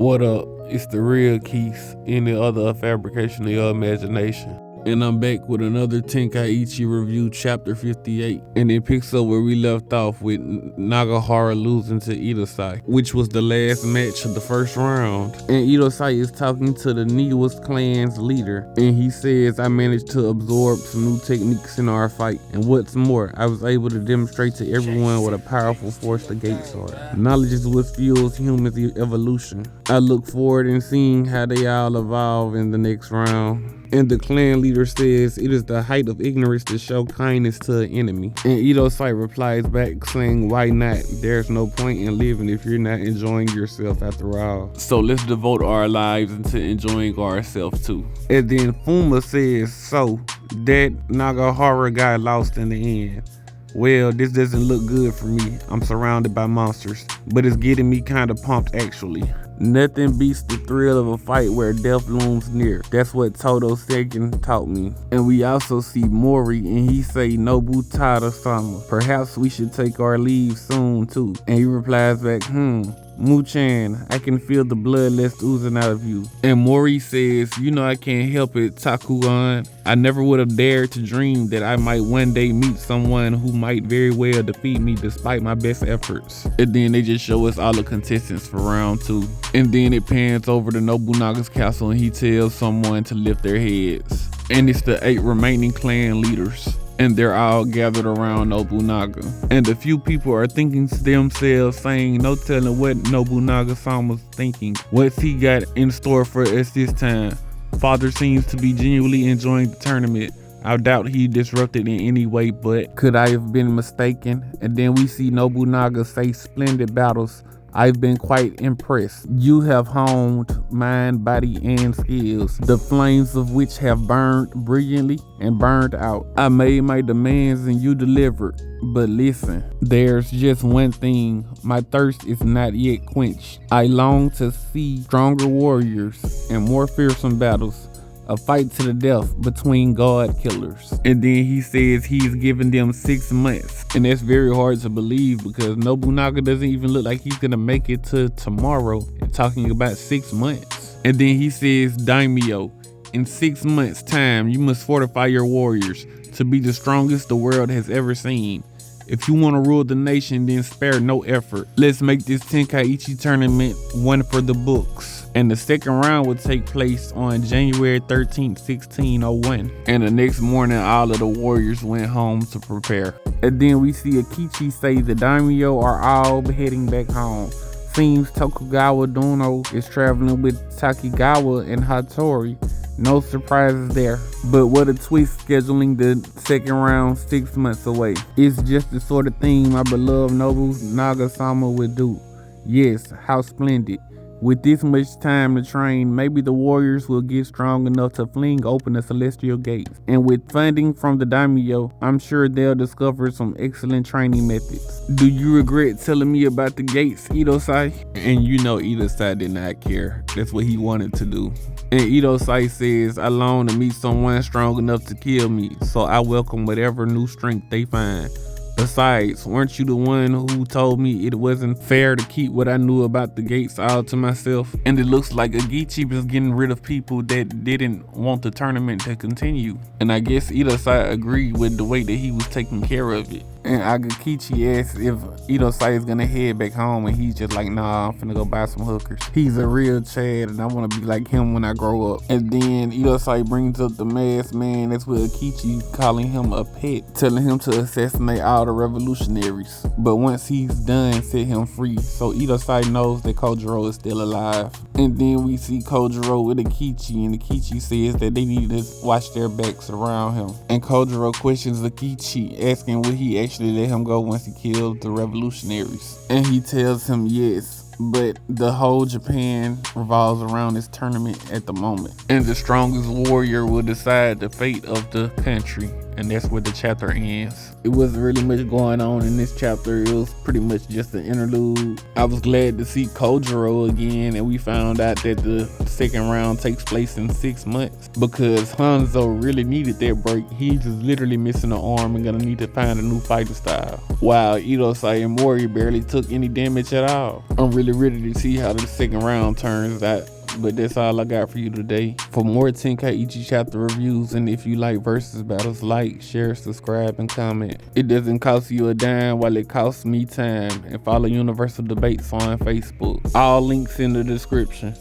What up? It's the real Keith, any other fabrication of your imagination. And I'm back with another Tenkaichi review, chapter 58. And it picks up where we left off with Nagahara losing to Idosai, which was the last match of the first round. And Idosai is talking to the Niwa's clan's leader, and he says, I managed to absorb some new techniques in our fight. And what's more, I was able to demonstrate to everyone what a powerful force the gates are. Knowledge is what fuels human evolution. I look forward in seeing how they all evolve in the next round. And the clan leader says it is the height of ignorance to show kindness to an enemy. And Idosai replies back saying, why not? There's no point in living if you're not enjoying yourself after all. So let's devote our lives into enjoying ourselves too. And then Fuma says, so that Nagahara got lost in the end. Well, this doesn't look good for me. I'm surrounded by monsters, but it's getting me kind of pumped actually. Nothing beats the thrill of a fight where death looms near. That's what Todo Seiken taught me. And we also see Mori, and he say Nobunaga-sama. Perhaps we should take our leave soon too. And he replies back, Mu-chan, I can feel the bloodlust oozing out of you. And Mori says, you know I can't help it, Takugan. I never would have dared to dream that I might one day meet someone who might very well defeat me despite my best efforts. And then they just show us all the contestants for round 2. And then it pans over to Nobunaga's castle and he tells someone to lift their heads. And it's the 8 remaining clan leaders. And they're all gathered around Nobunaga. And a few people are thinking to themselves, saying, no telling what Nobunaga-sama's thinking. What's he got in store for us this time? Father seems to be genuinely enjoying the tournament. I doubt he disrupted in any way, but could I have been mistaken? And then we see Nobunaga say, splendid battles. I've been quite impressed. You have honed mind, body, and skills, the flames of which have burned brilliantly and burned out. I made my demands and you delivered. But listen, there's just one thing. My thirst is not yet quenched. I long to see stronger warriors and more fearsome battles. A fight to the death between god killers. And then he says he's giving them 6 months. And that's very hard to believe because Nobunaga doesn't even look like he's gonna make it to tomorrow. And talking about 6 months. And then he says, Daimyo, in 6 months time, you must fortify your warriors to be the strongest the world has ever seen. If you want to rule the nation, then spare no effort. Let's make this Tenkaichi tournament one for the books. And the second round will take place on January 13th, 1601. And the next morning, all of the warriors went home to prepare. And then we see Akichi say the daimyo are all heading back home. Seems Tokugawa Dono is traveling with Takigawa and Hattori. No surprises there. But what a twist scheduling the second round 6 months away. It's just the sort of thing my beloved Nobunaga-sama would do. Yes, how splendid. With this much time to train, maybe the warriors will get strong enough to fling open the celestial gates. And with funding from the daimyo, I'm sure they'll discover some excellent training methods. Do you regret telling me about the gates, Idosai? And you know Idosai did not care. That's what he wanted to do. And Idosai says, I long to meet someone strong enough to kill me, so I welcome whatever new strength they find. Besides, weren't you the one who told me it wasn't fair to keep what I knew about the gates all to myself? And it looks like Agichi was getting rid of people that didn't want the tournament to continue. And I guess Idosai agreed with the way that he was taking care of it. And Agakichi asks if Idosai is gonna head back home, and he's just like, nah, I'm finna go buy some hookers. He's a real Chad, and I wanna be like him when I grow up. And then Idosai brings up the masked man. That's with Akichi calling him a pet, telling him to assassinate all the revolutionaries. But once he's done, set him free. So Idosai knows that Kojiro is still alive. And then we see Kojiro with Akichi, and Akichi says that they need to watch their backs around him. And Kojiro questions Akichi, asking would he actually let him go once he killed the revolutionaries. And he tells him yes, but the whole Japan revolves around this tournament at the moment. And the strongest warrior will decide the fate of the country. and that's where the chapter ends. It wasn't really much going on in this chapter. It was pretty much just an interlude. I was glad to see Kojiro again, and we found out that the second round takes place in 6 months because Hanzo really needed that break. He's just literally missing an arm and gonna need to find a new fighting style, while Idosai and Mori barely took any damage at all. I'm really ready to see how the second round turns out. But that's all I got for you today. For more Tenkaichi chapter reviews, and if you like versus battles, like, share, subscribe, and comment. It doesn't cost you a dime while it costs me time. And follow Universal Debates on Facebook. All links in the description.